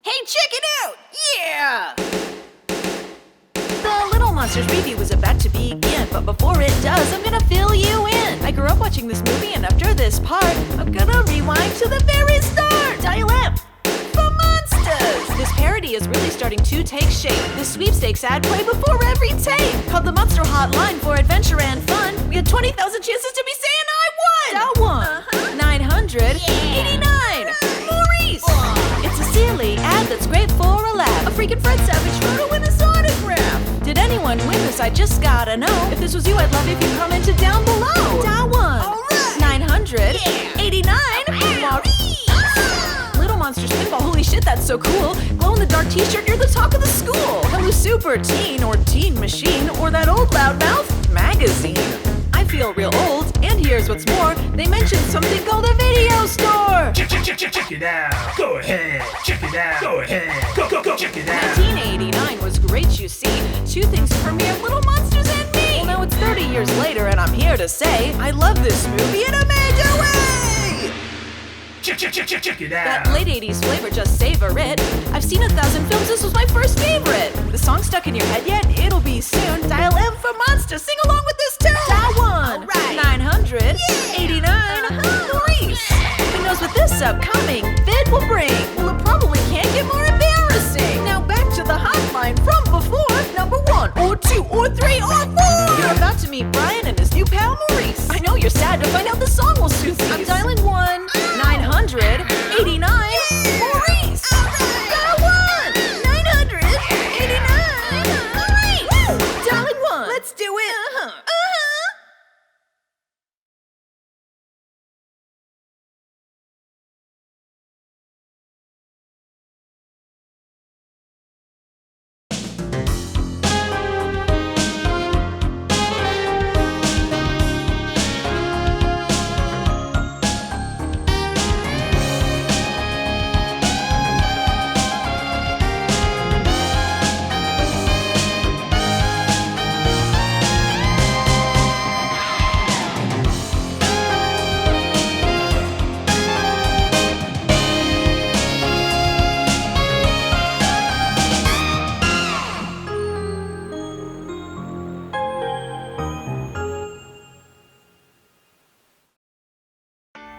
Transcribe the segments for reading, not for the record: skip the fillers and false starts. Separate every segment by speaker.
Speaker 1: Hey, check it out! Yeah!
Speaker 2: The Little Monsters review was about to begin, but before it does, I'm gonna fill you in. I grew up watching this movie, and after this part, I'm gonna rewind to the very start. Dial M for Monsters! This parody is really starting to take shape. The sweepstakes ad play before every tape. Called the Monster Hotline for adventure and fun. We had 20,000 chances to be saying I won! Dial 1-900-89! Maurice! It's a silly ad that's great for a laugh. A freaking Fred Savage photo in his autograph. Did anyone win this? I just gotta know. If this was you, I'd love if you commented down below. Dial 1-900-89 Maurice! Little Monsters Pinball, holy shit, that's so cool. Glow-in-the-dark t-shirt, you're the talk of the school. Hello Super Teen or Teen Machine or that old loudmouth magazine. I feel real old, and here's what's more. They mentioned something called a video store.
Speaker 3: Check it out. Go ahead. Check it out. Go ahead. Go check it out.
Speaker 2: 1989 was great, you see. Two things premiered, Little Monsters and me. Well, now it's 30 years later, and I'm here to say I love this movie in a major way.
Speaker 3: Check it out.
Speaker 2: That late 80s flavor, just savor it. I've seen 1,000 films, this was my first favorite. The song stuck in your head yet? It'll be soon. Dial M for Monster, sing along with this tune. Dial 1-900-89 Maurice. Who knows what this upcoming vid will bring? Well, it probably can't get more embarrassing. Now back to the hotline from before. Number 1 or 2 or 3 or 4. You're about to meet Brian and his new pal Maurice. I know you're sad to find out the song will soon cease. I'm dialing 1-900-89 Maurice. Dial 1-900-89 Maurice. Dialing 1. Let's do it.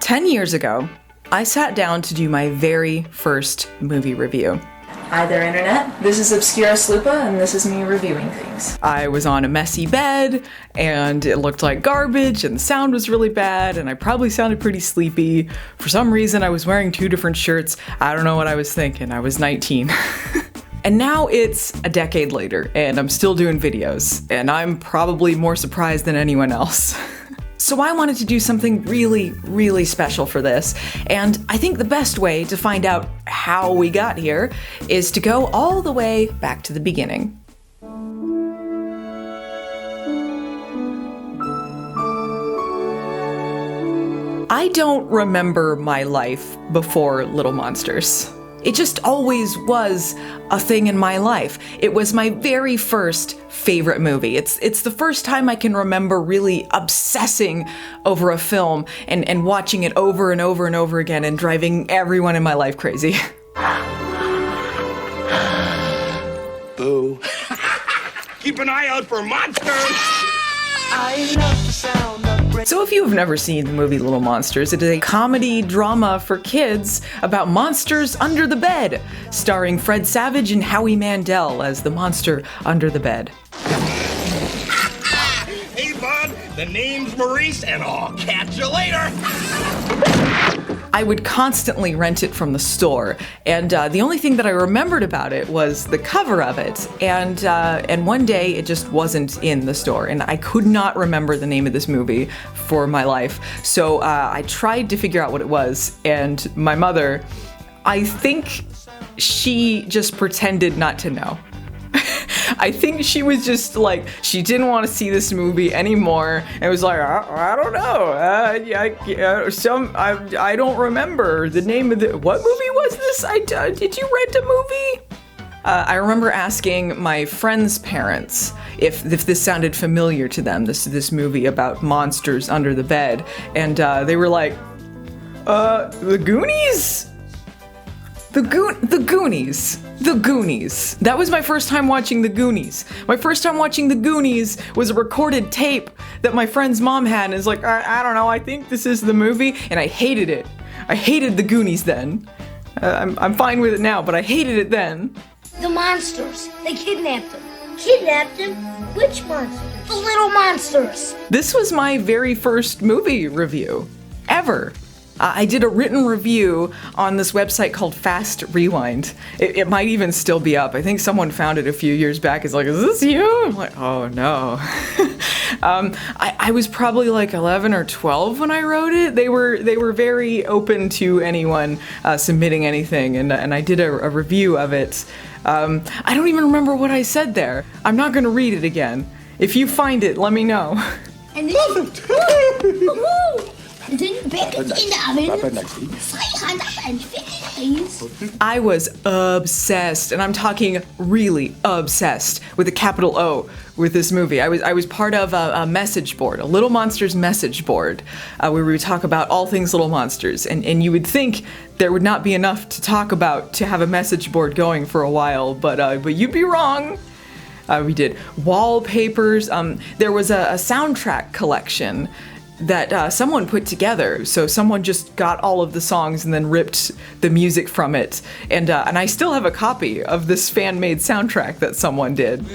Speaker 4: Ten years ago, I sat down to do my very first movie review.
Speaker 5: Hi there, Internet. This is Obscura Slupa, and this is me reviewing things.
Speaker 4: I was on a messy bed, and it looked like garbage, and the sound was really bad, and I probably sounded pretty sleepy. For some reason, I was wearing 2 different shirts. I don't know what I was thinking. I was 19. And now it's a decade later, and I'm still doing videos, and I'm probably more surprised than anyone else. So I wanted to do something really, really special for this, and I think the best way to find out how we got here is to go all the way back to the beginning. I don't remember my life before Little Monsters. It just always was a thing in my life. It was my very first favorite movie. It's the first time I can remember really obsessing over a film and watching it over and over and over again and driving everyone in my life crazy.
Speaker 3: Boo. Keep an eye out for monsters!
Speaker 6: I love the sound of breath.
Speaker 4: So if you have never seen the movie Little Monsters, it is a comedy drama for kids about monsters under the bed, starring Fred Savage and Howie Mandel as the monster under the bed.
Speaker 3: Hey, bud, the name's Maurice, and I'll catch you later!
Speaker 4: I would constantly rent it from the store, and the only thing that I remembered about it was the cover of it, and one day it just wasn't in the store, and I could not remember the name of this movie for my life, so I tried to figure out what it was, and my mother, I think she just pretended not to know. I think she was just like, she didn't want to see this movie anymore, and was like, I don't know, I don't remember the name of the, what movie was this? Did you rent a movie? I remember asking my friends' parents if this sounded familiar to them, this movie about monsters under the bed, and they were like, the Goonies? The Goonies. The Goonies. That was my first time watching The Goonies. My first time watching The Goonies was a recorded tape that my friend's mom had, and is like, I don't know, I think this is the movie, and I hated it. I hated The Goonies then. I'm fine with it now, but I hated it then.
Speaker 7: The monsters. They kidnapped them. Kidnapped them? Which monsters? The little monsters.
Speaker 4: This was my very first movie review ever. I did a written review on this website called Fast Rewind. It might even still be up. I think someone found it a few years back. It's like, is this you? I'm like, oh no. I was probably like 11 or 12 when I wrote it. They were very open to anyone submitting anything, and I did a review of it. I don't even remember what I said there. I'm not gonna read it again. If you find it, let me know.
Speaker 7: And then and then you bake it in the oven. 350
Speaker 4: I was obsessed, and I'm talking really obsessed with a capital O with this movie. I was part of a message board, a Little Monsters message board, where we would talk about all things Little Monsters, and you would think there would not be enough to talk about to have a message board going for a while, but you'd be wrong. We did wallpapers. There was a soundtrack collection that someone put together. So someone just got all of the songs and then ripped the music from it. And I still have a copy of this fan-made soundtrack that someone did.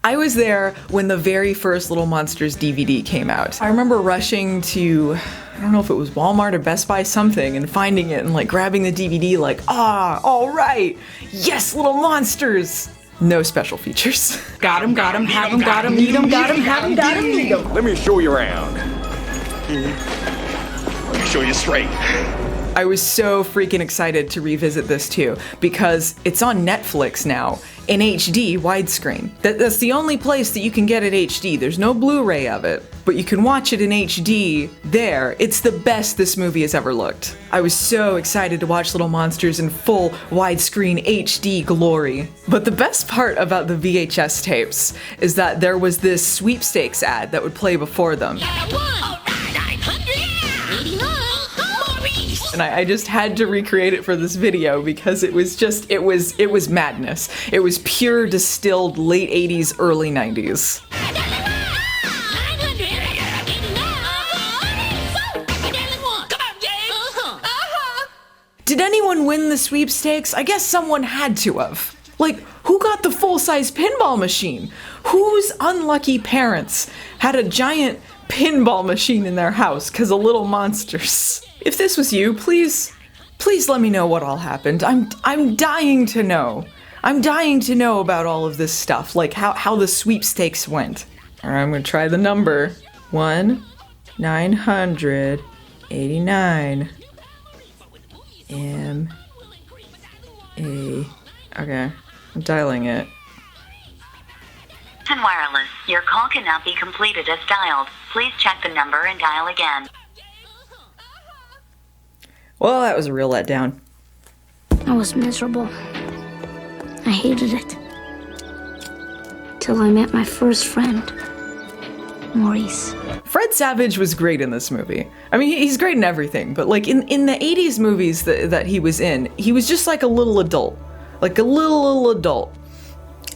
Speaker 4: I was there when the very first Little Monsters DVD came out. I remember rushing to, I don't know if it was Walmart or Best Buy something, and finding it and like grabbing the DVD like, all right, yes, Little Monsters. No special features. Got 'em, have 'em, got 'em, need 'em, got 'em, have 'em, got 'em, need 'em.
Speaker 8: Let me show you around. Let me show you straight.
Speaker 4: I was so freaking excited to revisit this too, because it's on Netflix now in HD widescreen. That's the only place that you can get it HD. There's no Blu-ray of it, but you can watch it in HD there. It's the best this movie has ever looked. I was so excited to watch Little Monsters in full widescreen HD glory. But the best part about the VHS tapes is that there was this sweepstakes ad that would play before them. And I just had to recreate it for this video because it was madness. It was pure distilled late 80s, early 90s. Did anyone win the sweepstakes? I guess someone had to have. Like, who got the full-size pinball machine? Whose unlucky parents had a giant pinball machine in their house because of Little Monsters? If this was you, please let me know what all happened. I'm dying to know. I'm dying to know about all of this stuff, like how the sweepstakes went. All right, I'm gonna try the number. 1-989 M-A. Okay, I'm dialing it.
Speaker 9: Wireless. Your call cannot be completed as dialed. Please check the number and dial again.
Speaker 4: Well, that was a real letdown.
Speaker 7: I was miserable. I hated it. Till I met my first friend, Maurice.
Speaker 4: Fred Savage was great in this movie. I mean, he's great in everything, but like in the 80s movies that he was in, he was just like a little adult. Like a little adult.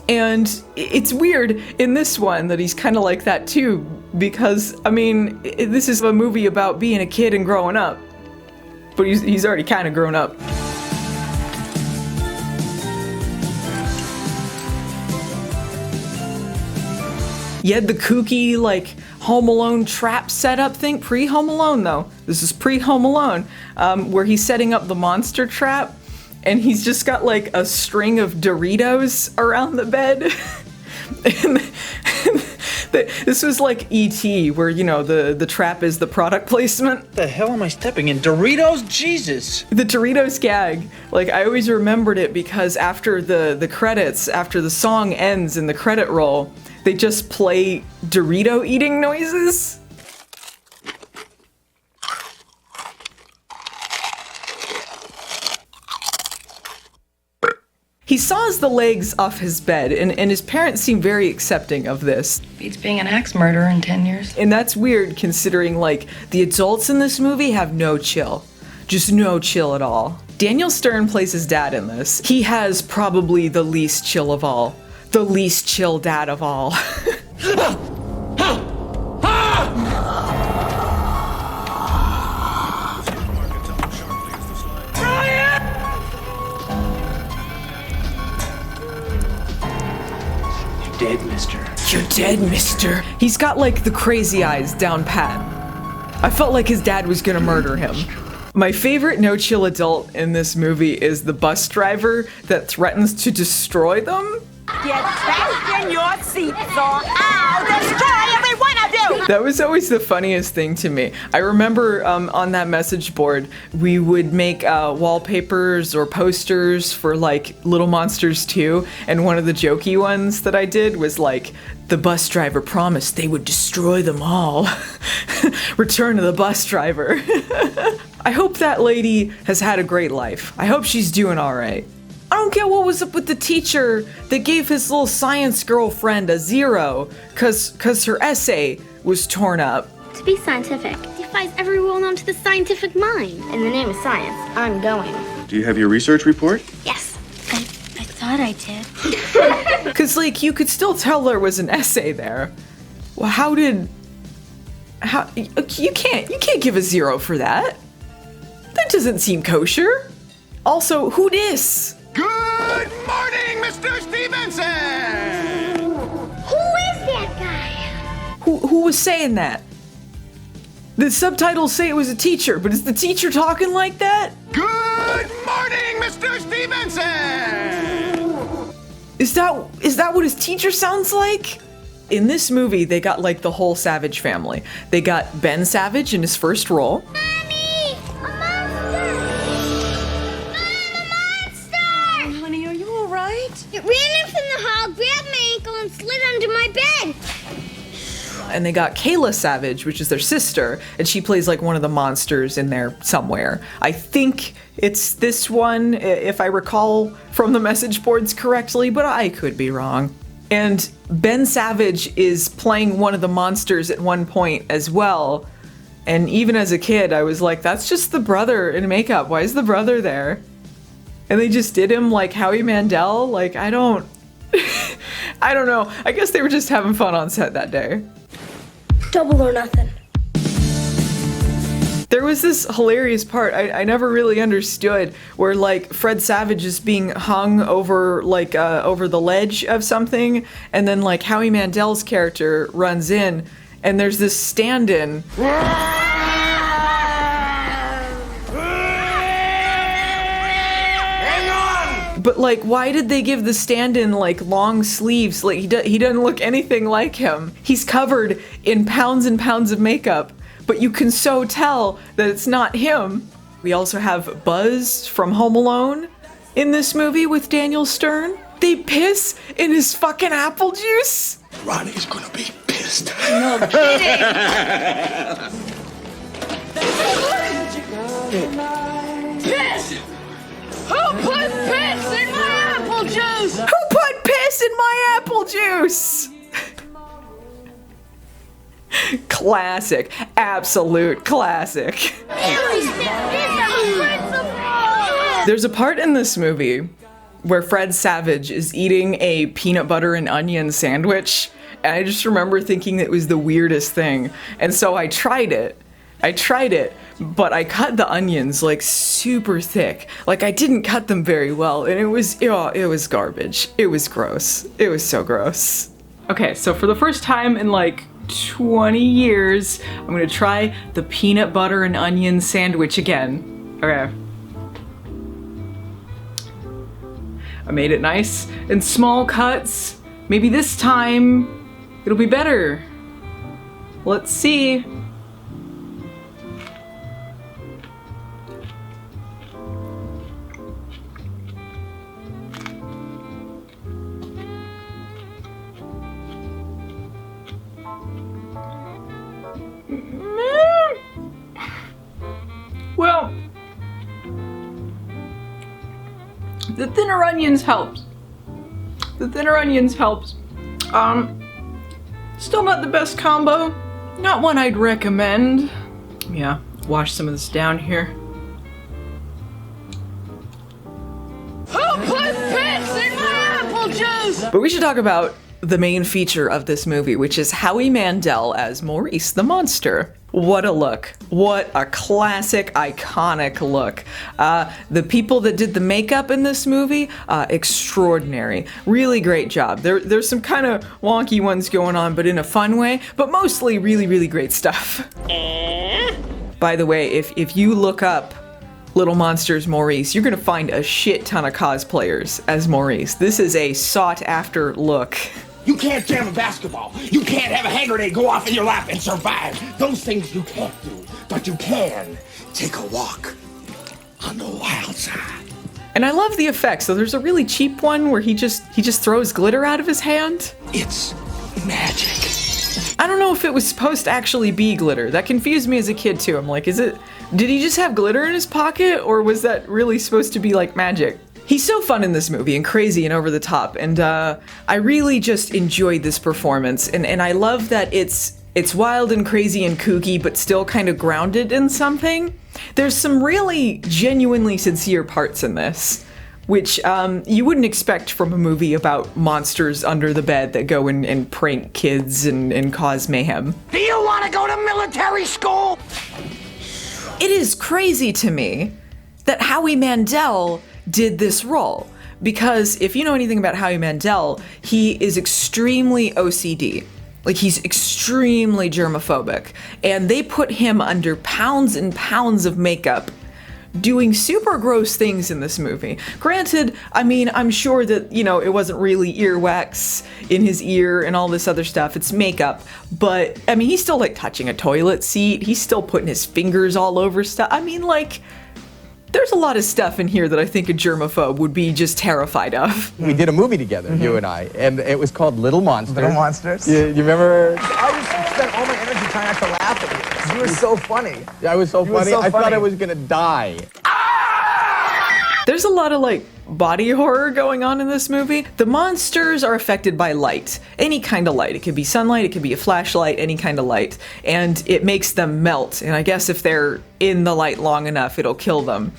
Speaker 4: And it's weird in this one that he's kind of like that too, because, I mean, this is a movie about being a kid and growing up. But he's already kind of grown up. You had the kooky, like, Home Alone trap setup thing. Pre-Home Alone, though. This is pre-Home Alone, where he's setting up the monster trap, and he's just got, like, a string of Doritos around the bed. and this was like E.T., where, you know, the trap is the product placement.
Speaker 10: What the hell am I stepping in? Doritos? Jesus!
Speaker 4: The Doritos gag, like, I always remembered it because after the credits, after the song ends in the credit roll, they just play Dorito eating noises. He saws the legs off his bed, and his parents seem very accepting of this.
Speaker 11: Beats being an axe murderer in 10 years.
Speaker 4: And that's weird considering, like, the adults in this movie have no chill. Just no chill at all. Daniel Stern plays his dad in this. He has probably the least chill of all. The least chill dad of all.
Speaker 10: Dead, mister.
Speaker 4: You're dead, mister. He's got, like, the crazy eyes down pat. I felt like his dad was gonna murder him. My favorite no-chill adult in this movie is the bus driver that threatens to destroy them.
Speaker 1: Get back in your seats or I'll destroy every one of you!
Speaker 4: That was always the funniest thing to me. I remember on that message board, we would make wallpapers or posters for like Little Monsters 2, and one of the jokey ones that I did was like, the bus driver promised they would destroy them all. Return to the bus driver. I hope that lady has had a great life. I hope she's doing all right. I don't get what was up with the teacher that gave his little science girlfriend a 0 cause her essay was torn up.
Speaker 7: To be scientific defies every rule known to the scientific mind. In the name of science, I'm going.
Speaker 8: Do you have your research report?
Speaker 7: Yes, I thought I did.
Speaker 4: Cause like you could still tell there was an essay there. Well, how you can't give a 0 for that. That doesn't seem kosher. Also, who dis?
Speaker 8: Good morning, Mr. Stevenson!
Speaker 7: Who is that guy?
Speaker 4: Who was saying that? The subtitles say it was a teacher, but is the teacher talking like that?
Speaker 8: Good morning, Mr. Stevenson!
Speaker 4: Is that what his teacher sounds like? In this movie, they got like the whole Savage family. They got Ben Savage in his first role.
Speaker 7: Mommy! A monster! Mom, a monster!
Speaker 11: Honey, are you all right?
Speaker 7: It ran in from the hall, grabbed my ankle, and slid under my bed.
Speaker 4: And they got Kayla Savage, which is their sister, and she plays like one of the monsters in there somewhere. I think it's this one, if I recall from the message boards correctly, but I could be wrong. And Ben Savage is playing one of the monsters at one point as well. And even as a kid, I was like, that's just the brother in makeup. Why is the brother there? And they just did him like Howie Mandel. Like, I don't know. I guess they were just having fun on set that day.
Speaker 7: Double or nothing.
Speaker 4: There was this hilarious part I never really understood where like Fred Savage is being hung over like over the ledge of something, and then like Howie Mandel's character runs in and there's this stand-in. But like, why did they give the stand-in like long sleeves? Like he doesn't look anything like him. He's covered in pounds and pounds of makeup, but you can so tell that it's not him. We also have Buzz from Home Alone in this movie with Daniel Stern. They piss in his fucking apple juice.
Speaker 8: Ronnie's gonna be pissed.
Speaker 11: No kidding.
Speaker 7: Piss! Who put piss in my apple juice?
Speaker 4: Who put piss in my apple juice? Classic. Absolute classic. There's a part in this movie where Fred Savage is eating a peanut butter and onion sandwich, and I just remember thinking it was the weirdest thing. And so I tried it, but I cut the onions like super thick. Like I didn't cut them very well, and it was garbage. It was gross. It was so gross. Okay, so for the first time in like 20 years, I'm gonna try the peanut butter and onion sandwich again. Okay. I made it nice in small cuts. Maybe this time it'll be better. Let's see. Well, the thinner onions helps. Still not the best combo. Not one I'd recommend. Yeah, wash some of this down here.
Speaker 6: Who put piss in my apple juice?
Speaker 4: But we should talk about the main feature of this movie, which is Howie Mandel as Maurice the monster. What a look. What a classic, iconic look. The people that did the makeup in this movie, extraordinary. Really great job. There's some kind of wonky ones going on, but in a fun way, but mostly really, really great stuff. By the way, if you look up Little Monsters Maurice, you're gonna find a shit ton of cosplayers as Maurice. This is a sought after look.
Speaker 12: You can't jam a basketball. You can't have a hand grenade go off in your lap and survive. Those things you can't do. But you can take a walk on the wild side.
Speaker 4: And I love the effects. So there's a really cheap one where he just throws glitter out of his hand.
Speaker 12: It's magic.
Speaker 4: I don't know if it was supposed to actually be glitter. That confused me as a kid too. I'm like, did he just have glitter in his pocket, or was that really supposed to be like magic? He's so fun in this movie and crazy and over the top, and I really just enjoyed this performance, and I love that it's wild and crazy and kooky, but still kind of grounded in something. There's some really genuinely sincere parts in this, which you wouldn't expect from a movie about monsters under the bed that go and prank kids and cause mayhem.
Speaker 12: Do you want to go to military school?
Speaker 4: It is crazy to me that Howie Mandel did this role, because if you know anything about Howie Mandel, he is extremely OCD. Like, he's extremely germophobic, and they put him under pounds and pounds of makeup doing super gross things in this movie. Granted, I mean, I'm sure that, you know, it wasn't really earwax in his ear and all this other stuff. It's makeup. But, I mean, he's still, like, touching a toilet seat. He's still putting his fingers all over stuff. I mean, like, there's a lot of stuff in here that I think a germaphobe would be just terrified of.
Speaker 13: We did a movie together, you and I, and it was called Little Monsters.
Speaker 14: Little Monsters?
Speaker 13: You remember?
Speaker 14: I just spent all my energy trying not to laugh at you, 'cause you were so funny.
Speaker 13: I was so funny. I thought I was gonna die.
Speaker 4: There's a lot of, like, body horror going on in this movie. The monsters are affected by light. Any kind of light. It could be sunlight, it could be a flashlight, any kind of light. And it makes them melt. And I guess if they're in the light long enough, it'll kill them.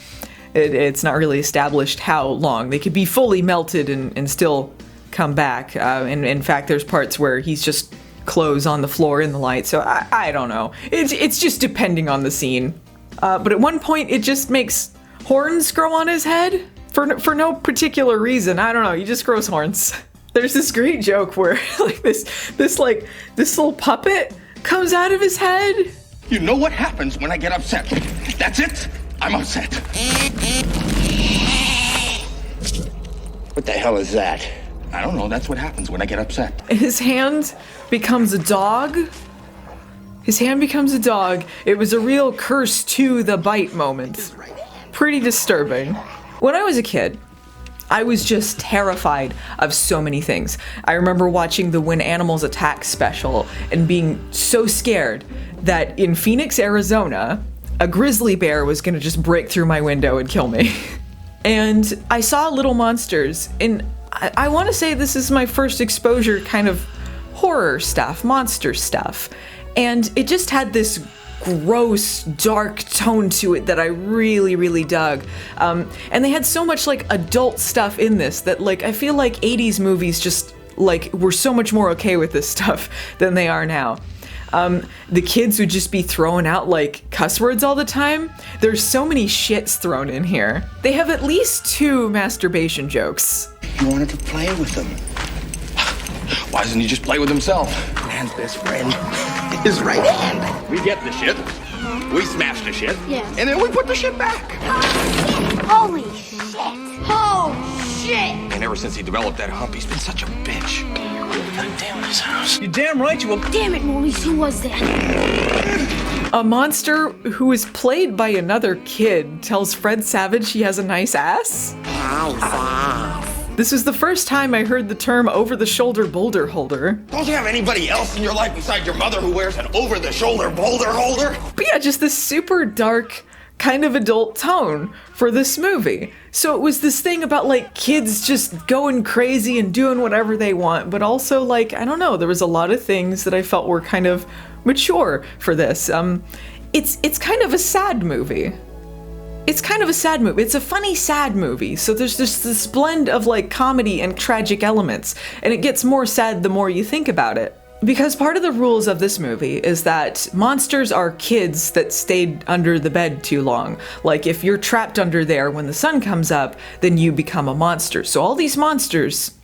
Speaker 4: It's not really established how long. They could be fully melted and still come back. And in fact, there's parts where he's just clothes on the floor in the light. So I don't know. It's just depending on the scene. But at one point, it just makes horns grow on his head for no particular reason. I don't know. He just grows horns. There's this great joke where like this little puppet comes out of his head.
Speaker 8: You know what happens when I get upset. That's it. I'm upset. What the hell is that? I don't know. That's what happens when I get upset.
Speaker 4: His hand becomes a dog. His hand becomes a dog. It was a real curse to the bite moment. Pretty disturbing. When I was a kid, I was just terrified of so many things. I remember watching the When Animals Attack special and being so scared that in Phoenix, Arizona, a grizzly bear was gonna just break through my window and kill me. And I saw Little Monsters, and I wanna say this is my first exposure kind of horror stuff, monster stuff. And it just had this gross, dark tone to it that I really, really dug. And they had so much like adult stuff in this that like I feel like 80s movies just like were so much more okay with this stuff than they are now. The kids would just be throwing out like cuss words all the time. There's so many shits thrown in here. They have at least 2 masturbation jokes.
Speaker 8: He wanted to play with them. Why doesn't he just play with himself? Man's best friend. His right hand. We get the shit. We smash the shit.
Speaker 7: Yeah.
Speaker 8: And then we put the shit back.
Speaker 7: Holy shit. Oh shit.
Speaker 8: And ever since he developed that hump, he's been such a bitch.
Speaker 10: Damn his house. You're damn right you will.
Speaker 7: Damn it, Maurice, who was that?
Speaker 4: A monster who is played by another kid tells Fred Savage he has a nice ass. This was the first time I heard the term over-the-shoulder boulder holder.
Speaker 8: Don't you have anybody else in your life besides your mother who wears an over-the-shoulder boulder holder?
Speaker 4: But yeah, just this super dark, kind of adult tone for this movie. So it was this thing about like kids just going crazy and doing whatever they want, but also like, I don't know, there was a lot of things that I felt were kind of mature for this. It's kind of a sad movie. It's kind of a sad movie. It's a funny, sad movie. So there's just this blend of like comedy and tragic elements, and it gets more sad the more you think about it. Because part of the rules of this movie is that monsters are kids that stayed under the bed too long. Like if you're trapped under there when the sun comes up, then you become a monster. So all these monsters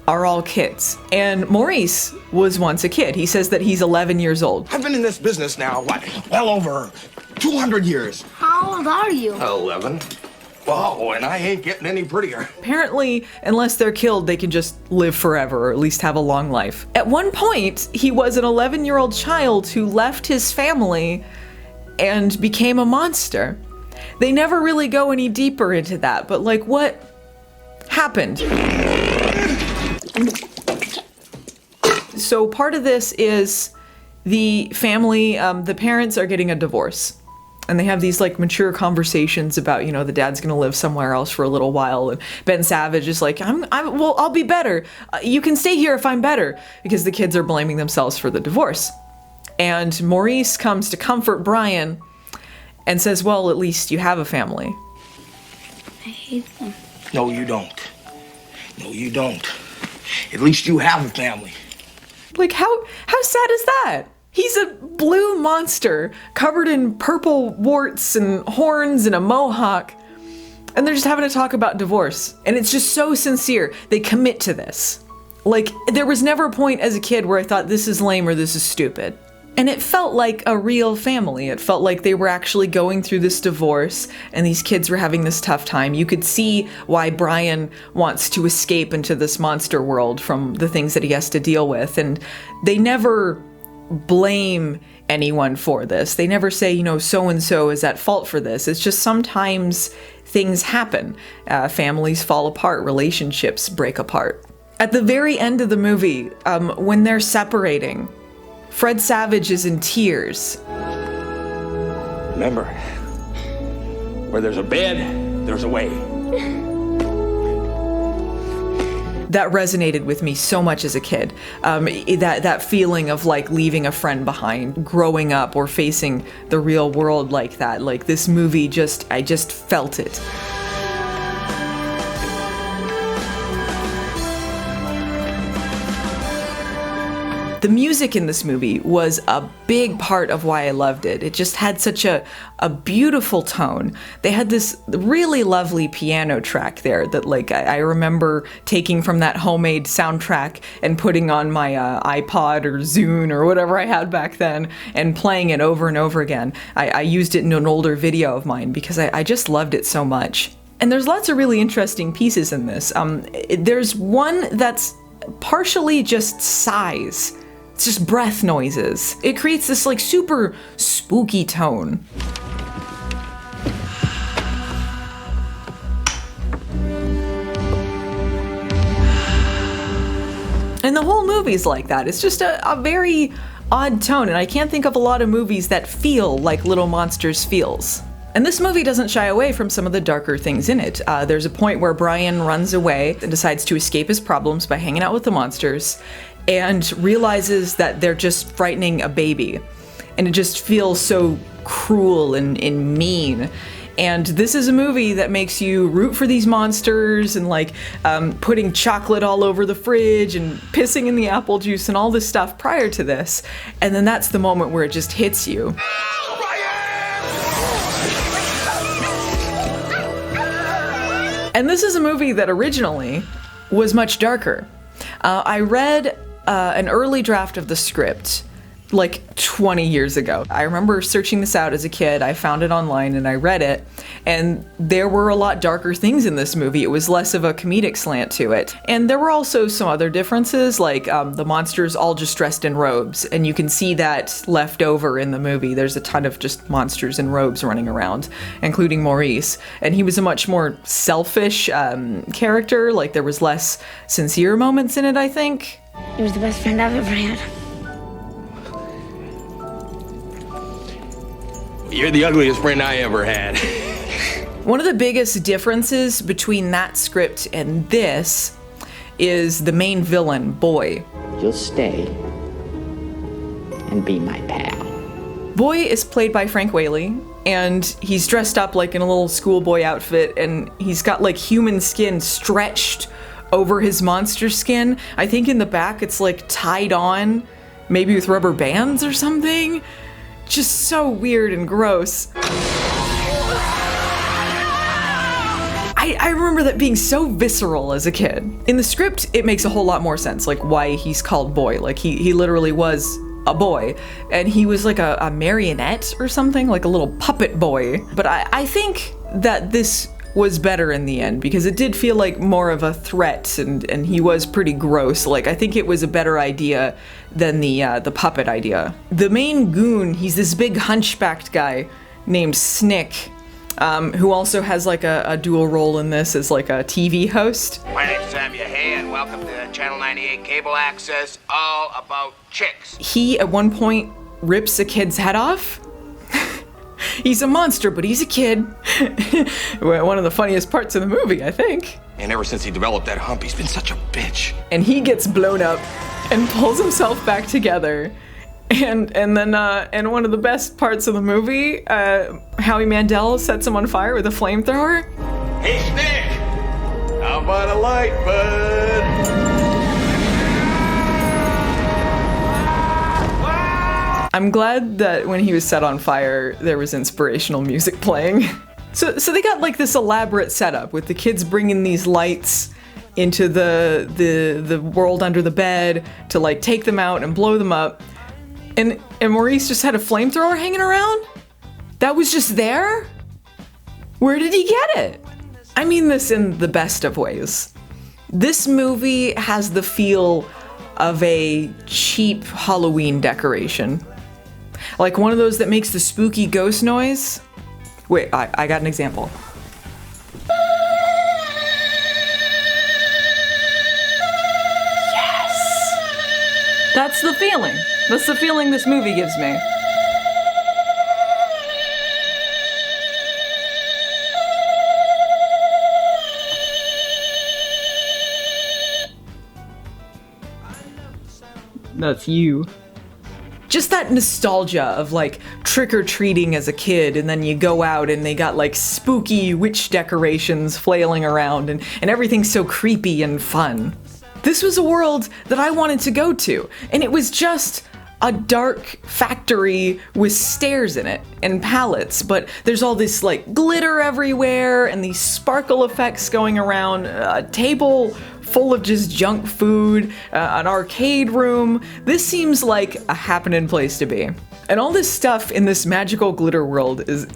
Speaker 4: are all kids. And Maurice was once a kid. He says that he's 11 years old.
Speaker 12: I've been in this business now, well over 200 years.
Speaker 7: How old are you?
Speaker 12: 11. Whoa, and I ain't getting any prettier.
Speaker 4: Apparently, unless they're killed, they can just live forever, or at least have a long life. At one point, he was an 11-year-old child who left his family and became a monster. They never really go any deeper into that, but like, what happened? So part of this is the family, the parents are getting a divorce. And they have these like mature conversations about, you know, the dad's gonna live somewhere else for a little while. And Ben Savage is like, I'll be better. You can stay here if I'm better. Because the kids are blaming themselves for the divorce. And Maurice comes to comfort Brian and says, well, at least you have a family.
Speaker 7: I hate them.
Speaker 12: No, you don't. No, you don't. At least you have a family.
Speaker 4: Like, how sad is that? He's a blue monster covered in purple warts and horns and a mohawk. And they're just having to talk about divorce. And it's just so sincere. They commit to this. Like, there was never a point as a kid where I thought this is lame or this is stupid. And it felt like a real family. It felt like they were actually going through this divorce and these kids were having this tough time. You could see why Brian wants to escape into this monster world from the things that he has to deal with. And they never blame anyone for this. They never say, you know, so-and-so is at fault for this. It's just sometimes things happen. Families fall apart, relationships break apart. At the very end of the movie, when they're separating, Fred Savage is in tears.
Speaker 12: Remember, where there's a bed, there's a way.
Speaker 4: That resonated with me so much as a kid. That feeling of like leaving a friend behind, growing up, or facing the real world like that. Like this movie I just felt it. The music in this movie was a big part of why I loved it. It just had such a beautiful tone. They had this really lovely piano track there that like I remember taking from that homemade soundtrack and putting on my iPod or Zune or whatever I had back then and playing it over and over again. I used it in an older video of mine because I just loved it so much. And there's lots of really interesting pieces in this. There's one that's partially just sighs. It's just breath noises. It creates this like super spooky tone. And the whole movie's like that. It's just a very odd tone, and I can't think of a lot of movies that feel like Little Monsters feels. And this movie doesn't shy away from some of the darker things in it. There's a point where Brian runs away and decides to escape his problems by hanging out with the monsters, and realizes that they're just frightening a baby. And it just feels so cruel and mean. And this is a movie that makes you root for these monsters and like putting chocolate all over the fridge and pissing in the apple juice and all this stuff prior to this. And then that's the moment where it just hits you. And this is a movie that originally was much darker. I read an early draft of the script like 20 years ago. I remember searching this out as a kid. I found it online and I read it, and there were a lot darker things in this movie. It was less of a comedic slant to it. And there were also some other differences, like the monsters all just dressed in robes, and you can see that left over in the movie. There's a ton of just monsters in robes running around, including Maurice. And he was a much more selfish character. Like there was less sincere moments in it, I think.
Speaker 7: He was the best friend I've ever had.
Speaker 8: You're the ugliest friend I ever had.
Speaker 4: One of the biggest differences between that script and this is the main villain, Boy.
Speaker 15: You'll stay and be my pal.
Speaker 4: Boy is played by Frank Whaley, and he's dressed up like in a little schoolboy outfit, and he's got like human skin stretched over his monster skin. I think in the back it's like tied on, maybe with rubber bands or something. Just so weird and gross. I remember that being so visceral as a kid. In the script, it makes a whole lot more sense, like why he's called Boy. Like he literally was a boy, and he was like a marionette or something, like a little puppet boy. But I think that this was better in the end because it did feel like more of a threat, and he was pretty gross. Like I think it was a better idea than the puppet idea. The main goon, he's this big hunchbacked guy named Snick, who also has like a dual role in this as like a TV host.
Speaker 12: My name's Samuel Hay, and welcome to Channel 98 Cable Access, all about chicks.
Speaker 4: He at one point rips a kid's head off. He's a monster, but he's a kid. One of the funniest parts of the movie, I think.
Speaker 8: And ever since he developed that hump, he's been such a bitch.
Speaker 4: And he gets blown up and pulls himself back together. And then one of the best parts of the movie, Howie Mandel sets him on fire with a flamethrower.
Speaker 8: Hey, Snick! How about a light, bud?
Speaker 4: I'm glad that when he was set on fire, there was inspirational music playing. So they got like this elaborate setup with the kids bringing these lights into the world under the bed to like take them out and blow them up. And Maurice just had a flamethrower hanging around? That was just there? Where did he get it? I mean this in the best of ways. This movie has the feel of a cheap Halloween decoration. Like one of those that makes the spooky ghost noise. Wait, I got an example. Yes! That's the feeling. That's the feeling this movie gives me. That's you. Just that nostalgia of like trick-or-treating as a kid, and then you go out and they got like spooky witch decorations flailing around, and everything's so creepy and fun. This was a world that I wanted to go to, and it was just a dark factory with stairs in it and pallets, but there's all this like glitter everywhere and these sparkle effects going around, a table full of just junk food, an arcade room. This seems like a happening place to be. And all this stuff in this magical glitter world is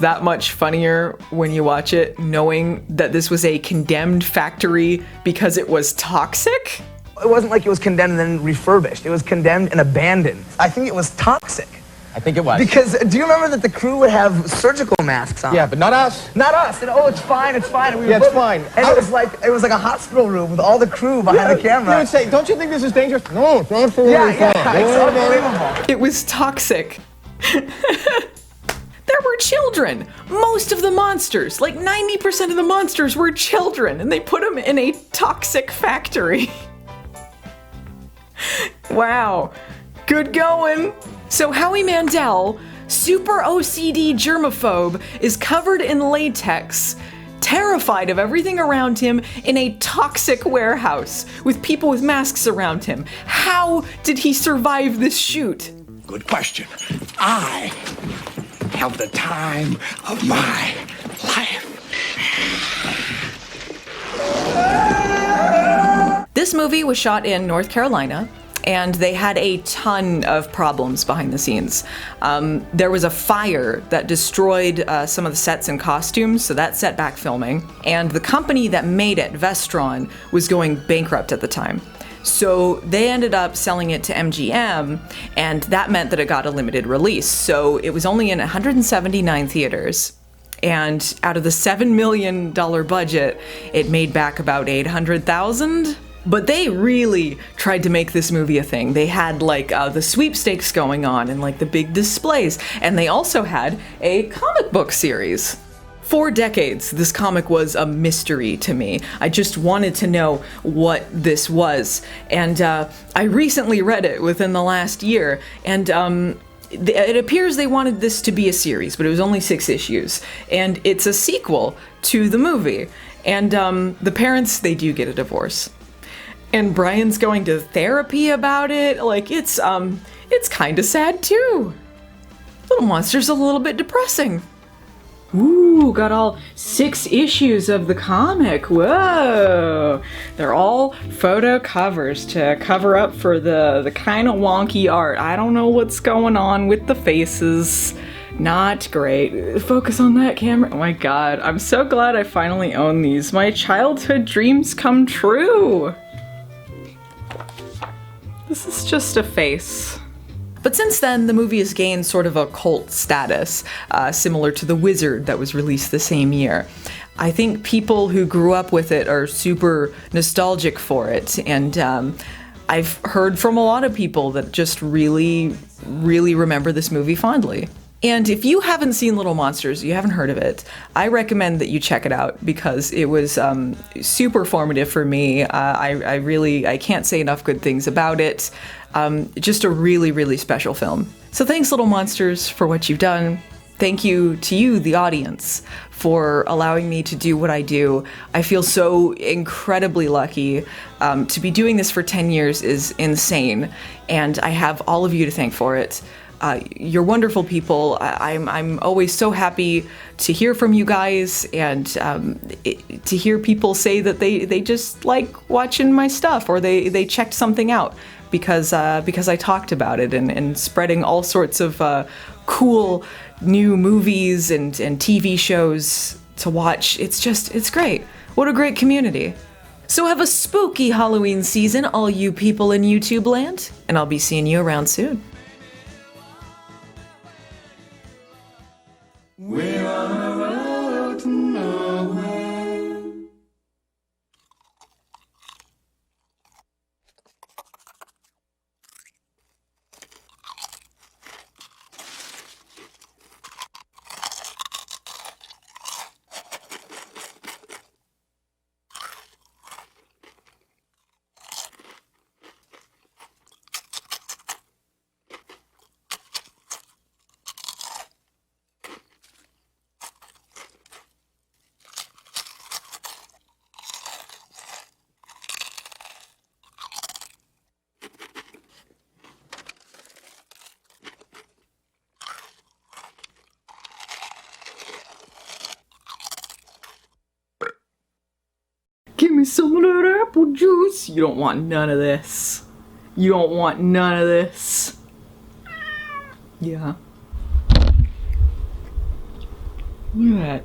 Speaker 4: that much funnier when you watch it knowing that this was a condemned factory because it was toxic.
Speaker 14: It wasn't like it was condemned and then refurbished. It was condemned and abandoned. I think it was toxic.
Speaker 13: I think it was.
Speaker 14: Because do you remember that the crew would have surgical masks on?
Speaker 13: Yeah, but not us.
Speaker 14: Not us. And oh, it's fine, it's fine. And we
Speaker 13: Yeah,
Speaker 14: would
Speaker 13: it's fine.
Speaker 14: And it was like a hospital room with all the crew behind the camera.
Speaker 13: You would say, don't you think this is dangerous? No, it's absolutely fine.
Speaker 14: It's unbelievable.
Speaker 4: It was toxic. There were children. Most of the monsters, like 90% of the monsters were children, and they put them in a toxic factory. Wow, good going. So Howie Mandel, super OCD germaphobe, is covered in latex, terrified of everything around him in a toxic warehouse with people with masks around him. How did he survive this shoot?
Speaker 12: Good question. I have the time of my life.
Speaker 4: This movie was shot in North Carolina, and they had a ton of problems behind the scenes. There was a fire that destroyed some of the sets and costumes, so that set back filming. And the company that made it, Vestron, was going bankrupt at the time. So they ended up selling it to MGM, and that meant that it got a limited release. So it was only in 179 theaters. And out of the $7 million budget, it made back about $800,000. But they really tried to make this movie a thing. They had like the sweepstakes going on and like the big displays, and they also had a comic book series. For decades, this comic was a mystery to me. I just wanted to know what this was, and I recently read it within the last year, and it appears they wanted this to be a series, but it was only 6 issues, and it's a sequel to the movie. And the parents, they do get a divorce. And Brian's going to therapy about it. Like, it's kind of sad too. Little Monster's a little bit depressing. Ooh, got all 6 issues of the comic. Whoa! They're all photo covers to cover up for the kind of wonky art. I don't know what's going on with the faces. Not great. Focus on that camera. Oh my god, I'm so glad I finally own these. My childhood dreams come true. This is just a face. But since then, the movie has gained sort of a cult status, similar to The Wizard that was released the same year. I think people who grew up with it are super nostalgic for it, and I've heard from a lot of people that just really, really remember this movie fondly. And if you haven't seen Little Monsters, you haven't heard of it, I recommend that you check it out because it was super formative for me. I can't say enough good things about it. Just a really, really special film. So thanks, Little Monsters, for what you've done. Thank you to you, the audience, for allowing me to do what I do. I feel so incredibly lucky. To be doing this for 10 years is insane, and I have all of you to thank for it. You're wonderful people. I'm always so happy to hear from you guys, and to hear people say that they just like watching my stuff, or they checked something out because I talked about it, and spreading all sorts of cool new movies and TV shows to watch. It's great. What a great community. So have a spooky Halloween season, all you people in YouTube land, and I'll be seeing you around soon.
Speaker 16: We're on a road to nowhere.
Speaker 4: Give me some of that apple juice. You don't want none of this. You don't want none of this. Yeah. Look at that.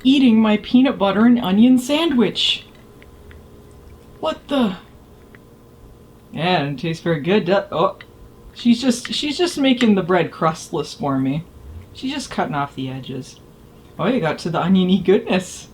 Speaker 4: Eating my peanut butter and onion sandwich. What the? Yeah, it doesn't taste very good. Oh, she's just making the bread crustless for me. She's just cutting off the edges. Oh, you got to the oniony goodness.